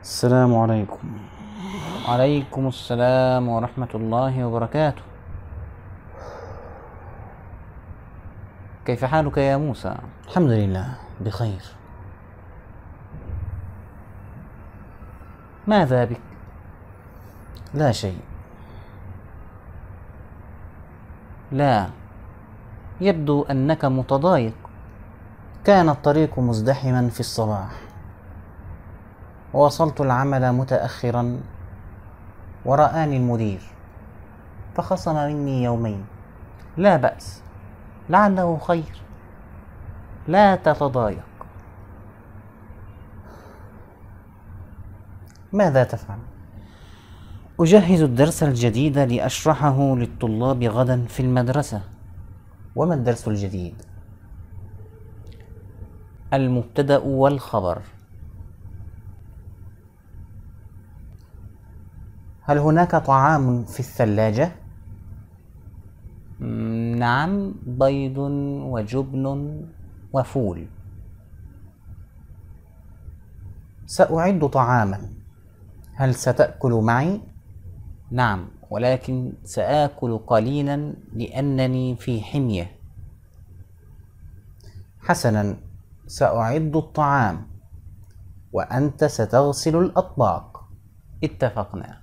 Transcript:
السلام عليكم. وعليكم السلام ورحمة الله وبركاته. كيف حالك يا موسى؟ الحمد لله بخير. ماذا بك؟ لا شيء. لا، يبدو أنك متضايق. كان الطريق مزدحما في الصباح، ووصلت العمل متأخرا، ورآني المدير فخصم مني يومين. لا بأس، لعله خير. لا تتضايق. ماذا تفعل؟ أجهز الدرس الجديد لأشرحه للطلاب غدا في المدرسة. وما الدرس الجديد؟ المبتدأ والخبر. هل هناك طعام في الثلاجة؟ نعم، بيض وجبن وفول. سأعد طعاما، هل ستأكل معي؟ نعم، ولكن سآكل قليلا لأنني في حمية. حسنا، سأعد الطعام وأنت ستغسل الأطباق. اتفقنا.